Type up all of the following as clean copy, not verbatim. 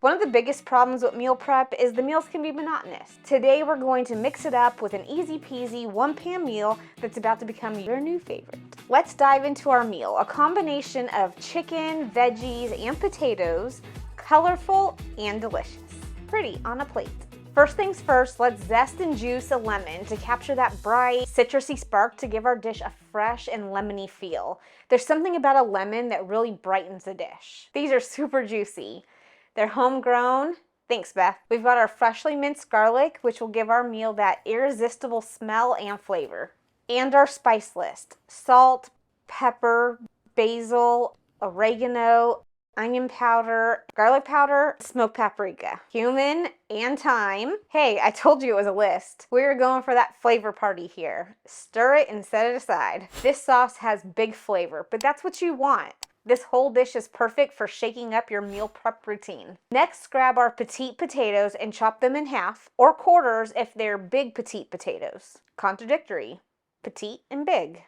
One of the biggest problems with meal prep is the meals can be monotonous. Today we're going to mix it up with an easy peasy one-pan meal that's about to become your new favorite. Let's dive into our meal, a combination of chicken, veggies, and potatoes, colorful and delicious. Pretty on a plate. First things first, let's zest and juice a lemon to capture that bright, citrusy spark to give our dish a fresh and lemony feel. There's something about a lemon that really brightens a dish. These are super juicy. They're homegrown. Thanks, Beth. We've got our freshly minced garlic, which will give our meal that irresistible smell and flavor. And our spice list: salt, pepper, basil, oregano, onion powder, garlic powder, smoked paprika, cumin, and thyme. Hey, I told you it was a list. We're going for that flavor party here. Stir it and set it aside. This sauce has big flavor, but that's what you want. This whole dish is perfect for shaking up your meal prep routine. Next, grab our petite potatoes and chop them in half, or quarters if they're big petite potatoes. Contradictory. Petite and big.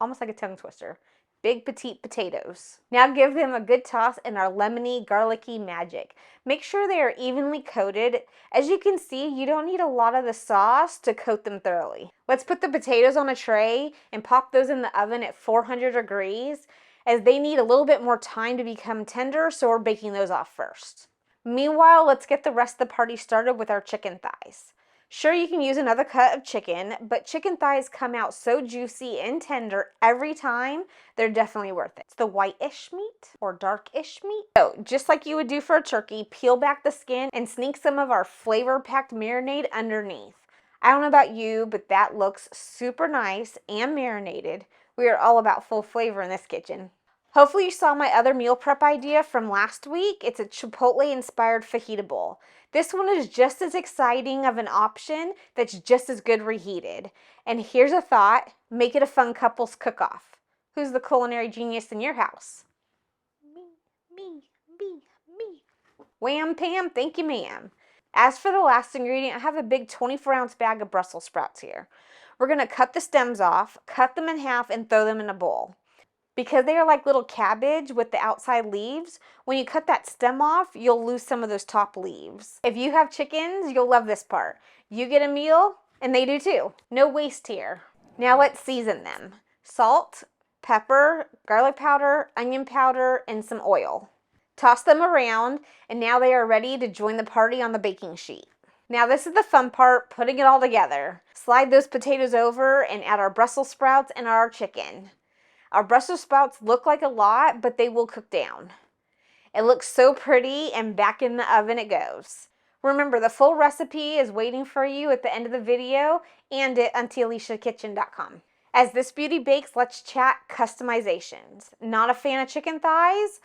Almost like a tongue twister. Big petite potatoes. Now give them a good toss in our lemony, garlicky magic. Make sure they are evenly coated. As you can see, you don't need a lot of the sauce to coat them thoroughly. Let's put the potatoes on a tray and pop those in the oven at 400 degrees. As they need a little bit more time to become tender, so we're baking those off first. Meanwhile, let's get the rest of the party started with our chicken thighs. Sure, you can use another cut of chicken, but chicken thighs come out so juicy and tender every time, they're definitely worth it. It's the white-ish meat or dark-ish meat. So, just like you would do for a turkey, peel back the skin and sneak some of our flavor-packed marinade underneath. I don't know about you, but that looks super nice and marinated. We are all about full flavor in this kitchen. Hopefully you saw my other meal prep idea from last week. It's a Chipotle-inspired fajita bowl. This one is just as exciting of an option that's just as good reheated. And here's a thought, make it a fun couples cook-off. Who's the culinary genius in your house? Me. Wham, Pam, thank you, ma'am. As for the last ingredient, I have a big 24-ounce bag of Brussels sprouts here. We're gonna cut the stems off, cut them in half, and throw them in a bowl. Because they are like little cabbage with the outside leaves, when you cut that stem off, you'll lose some of those top leaves. If you have chickens, you'll love this part. You get a meal, and they do too. No waste here. Now let's season them. Salt, pepper, garlic powder, onion powder, and some oil. Toss them around, and now they are ready to join the party on the baking sheet. Now this is the fun part, putting it all together. Slide those potatoes over and add our Brussels sprouts and our chicken. Our Brussels sprouts look like a lot, but they will cook down. It looks so pretty, and back in the oven it goes. Remember, the full recipe is waiting for you at the end of the video and at AuntieAliciaKitchen.com. As this beauty bakes, let's chat customizations. Not a fan of chicken thighs?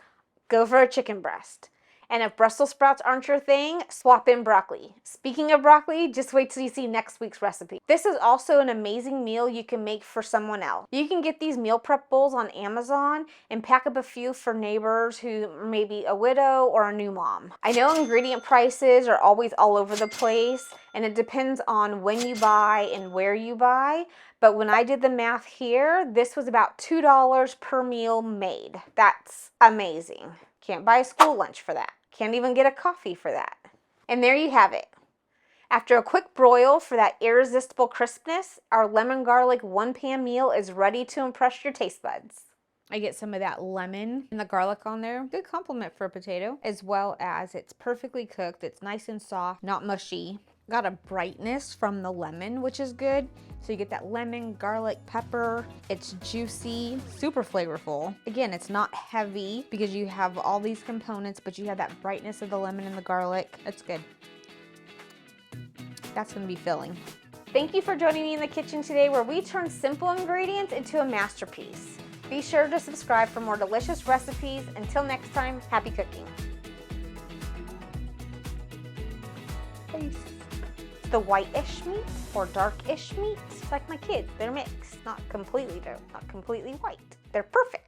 Go for a chicken breast. And if Brussels sprouts aren't your thing, swap in broccoli. Speaking of broccoli, just wait till you see next week's recipe. This is also an amazing meal you can make for someone else. You can get these meal prep bowls on Amazon and pack up a few for neighbors who may be a widow or a new mom. I know ingredient prices are always all over the place, and it depends on when you buy and where you buy, but when I did the math here, this was about $2 per meal made. That's amazing. Can't buy a school lunch for that. Can't even get a coffee for that. And there you have it. After a quick broil for that irresistible crispness, our lemon garlic one-pan meal is ready to impress your taste buds. I get some of that lemon and the garlic on there. Good compliment for a potato. As well as it's perfectly cooked. It's nice and soft, not mushy. Got a brightness from the lemon, which is good. So you get that lemon, garlic, pepper. It's juicy, super flavorful. Again, it's not heavy because you have all these components, but you have that brightness of the lemon and the garlic. It's good. That's gonna be filling. Thank you for joining me in the kitchen today, where we turn simple ingredients into a masterpiece. Be sure to subscribe for more delicious recipes. Until next time, happy cooking. Peace. The white-ish meat or dark-ish meat, like my kids, they're mixed. Not completely white. They're perfect.